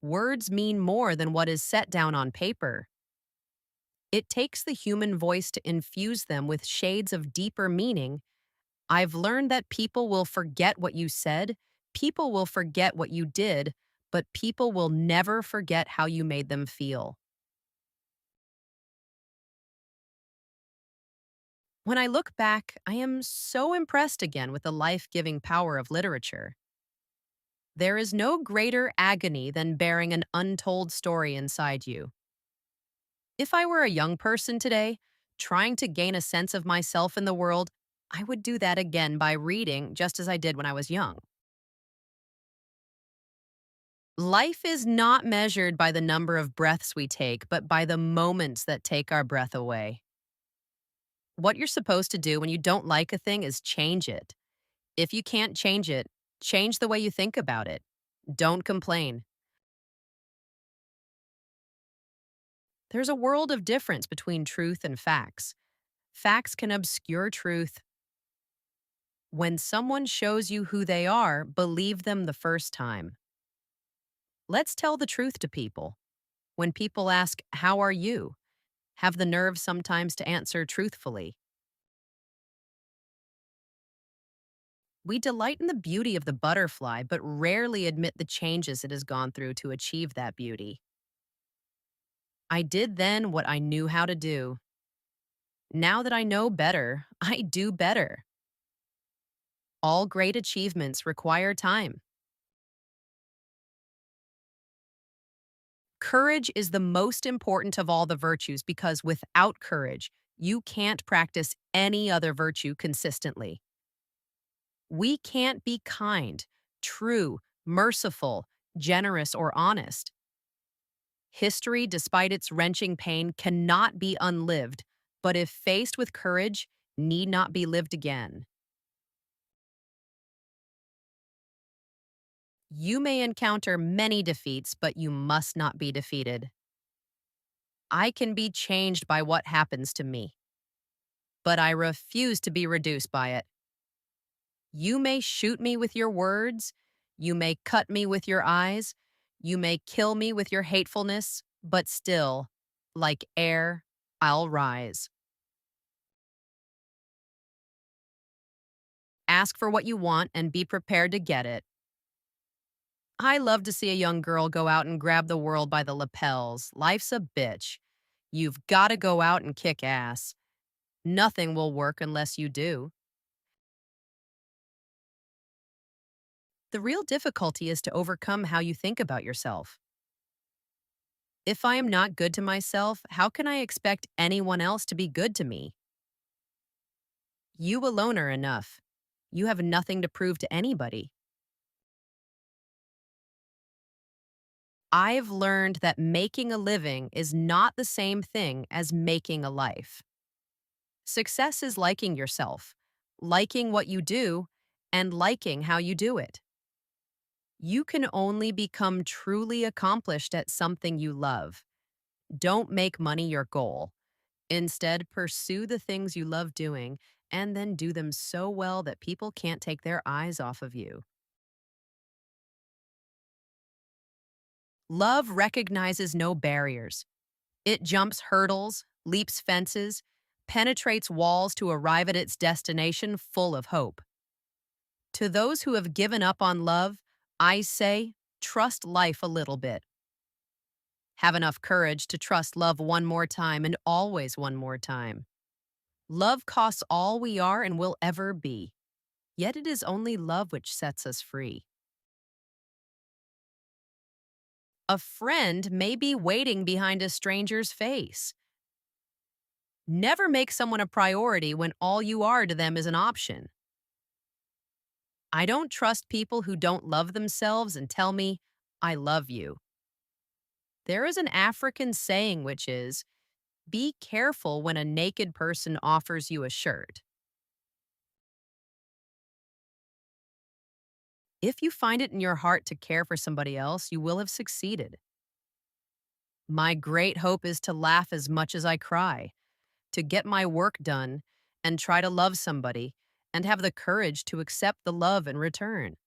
Words mean more than what is set down on paper. It takes the human voice to infuse them with shades of deeper meaning. I've learned that people will forget what you said, people will forget what you did, but people will never forget how you made them feel. When I look back, I am so impressed again with the life giving power of literature. There is no greater agony than bearing an untold story inside you. If I were a young person today, trying to gain a sense of myself in the world, I would do that again by reading just as I did when I was young. Life is not measured by the number of breaths we take, but by the moments that take our breath away. What you're supposed to do when you don't like a thing is change it. If you can't change it, change the way you think about it. Don't complain. There's a world of difference between truth and facts. Facts can obscure truth. When someone shows you who they are, believe them the first time. Let's tell the truth to people. When people ask, "How are you?" have the nerve sometimes to answer truthfully. We delight in the beauty of the butterfly, but rarely admit the changes it has gone through to achieve that beauty. I did then what I knew how to do. Now that I know better, I do better. All great achievements require time. Courage is the most important of all the virtues because without courage, you can't practice any other virtue consistently. We can't be kind, true, merciful, generous, or honest. History, despite its wrenching pain, cannot be unlived, but if faced with courage, need not be lived again. You may encounter many defeats, but you must not be defeated. I can be changed by what happens to me, but I refuse to be reduced by it. You may shoot me with your words, you may cut me with your eyes, you may kill me with your hatefulness, but still, like air, I'll rise. Ask for what you want and be prepared to get it. I love to see a young girl go out and grab the world by the lapels. Life's a bitch. You've got to go out and kick ass. Nothing will work unless you do. The real difficulty is to overcome how you think about yourself. If I am not good to myself, how can I expect anyone else to be good to me? You alone are enough. You have nothing to prove to anybody. I've learned that making a living is not the same thing as making a life. Success is liking yourself, liking what you do, and liking how you do it. You can only become truly accomplished at something you love. Don't make money your goal. Instead, pursue the things you love doing and then do them so well that people can't take their eyes off of you. Love recognizes no barriers. It jumps hurdles, leaps fences, penetrates walls to arrive at its destination full of hope. To those who have given up on love, I say, trust life a little bit. Have enough courage to trust love one more time and always one more time. Love costs all we are and will ever be. Yet it is only love which sets us free. A friend may be waiting behind a stranger's face. Never make someone a priority when all you are to them is an option. I don't trust people who don't love themselves and tell me, "I love you." There is an African saying which is, be careful when a naked person offers you a shirt. If you find it in your heart to care for somebody else, you will have succeeded. My great hope is to laugh as much as I cry, to get my work done, and try to love somebody, and have the courage to accept the love in return.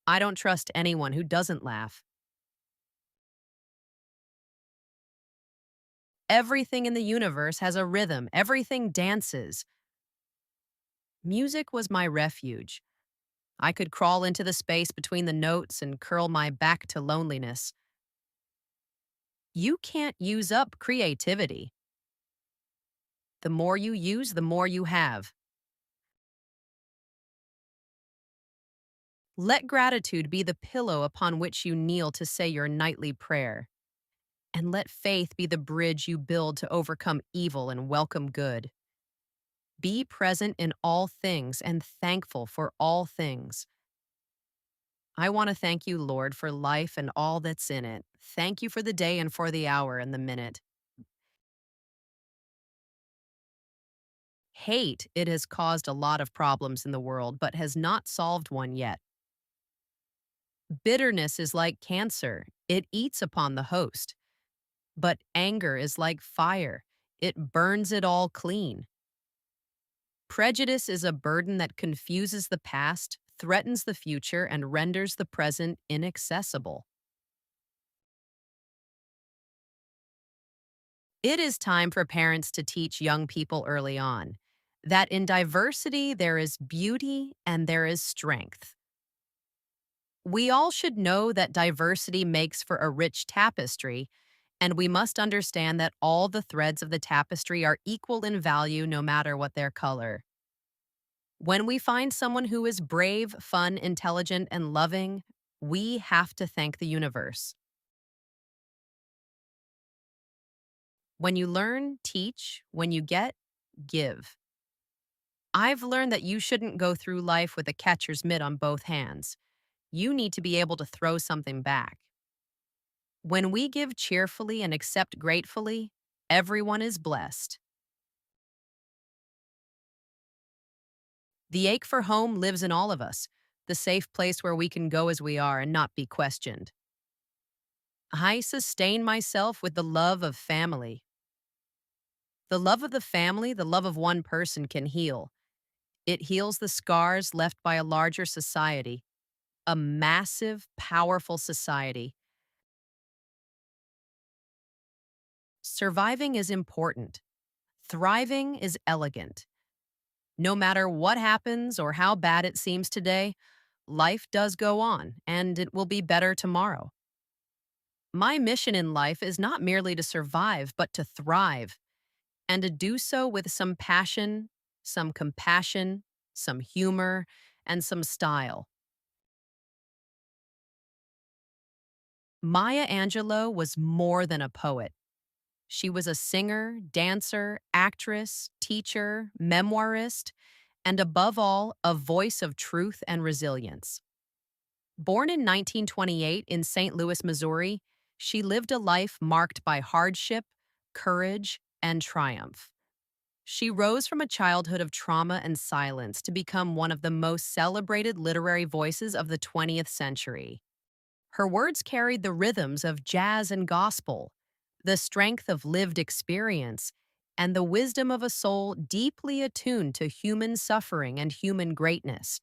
I don't trust anyone who doesn't laugh. Everything in the universe has a rhythm, everything dances. Music was my refuge. I could crawl into the space between the notes and curl my back to loneliness. You can't use up creativity. The more you use, the more you have. Let gratitude be the pillow upon which you kneel to say your nightly prayer. And let faith be the bridge you build to overcome evil and welcome good. Be present in all things and thankful for all things. I want to thank you, Lord, for life and all that's in it. Thank you for the day and for the hour and the minute. Hate, it has caused a lot of problems in the world, but has not solved one yet. Bitterness is like cancer, it eats upon the host. But anger is like fire, it burns it all clean. Prejudice is a burden that confuses the past, threatens the future, and renders the present inaccessible. It is time for parents to teach young people early on that in diversity there is beauty and there is strength. We all should know that diversity makes for a rich tapestry, and we must understand that all the threads of the tapestry are equal in value no matter what their color. When we find someone who is brave, fun, intelligent, and loving, we have to thank the universe. When you learn, teach. When you get, give. I've learned that you shouldn't go through life with a catcher's mitt on both hands. You need to be able to throw something back. When we give cheerfully and accept gratefully, everyone is blessed. The ache for home lives in all of us, the safe place where we can go as we are and not be questioned. I sustain myself with the love of family. The love of the family, the love of one person can heal. It heals the scars left by a larger society, a massive, powerful society. Surviving is important. Thriving is elegant. No matter what happens or how bad it seems today, life does go on, and it will be better tomorrow. My mission in life is not merely to survive, but to thrive, and to do so with some passion, some compassion, some humor, and some style. Maya Angelou was more than a poet. She was a singer, dancer, actress, teacher, memoirist, and above all, a voice of truth and resilience. Born in 1928 in St. Louis, Missouri, she lived a life marked by hardship, courage, and triumph. She rose from a childhood of trauma and silence to become one of the most celebrated literary voices of the 20th century. Her words carried the rhythms of jazz and gospel, the strength of lived experience, and the wisdom of a soul deeply attuned to human suffering and human greatness.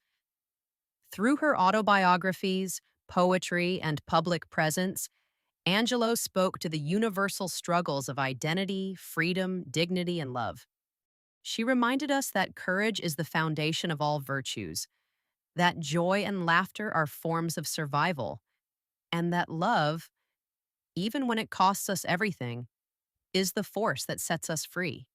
Through her autobiographies, poetry, and public presence, Angelou spoke to the universal struggles of identity, freedom, dignity, and love. She reminded us that courage is the foundation of all virtues, that joy and laughter are forms of survival, and that love, even when it costs us everything, is the force that sets us free.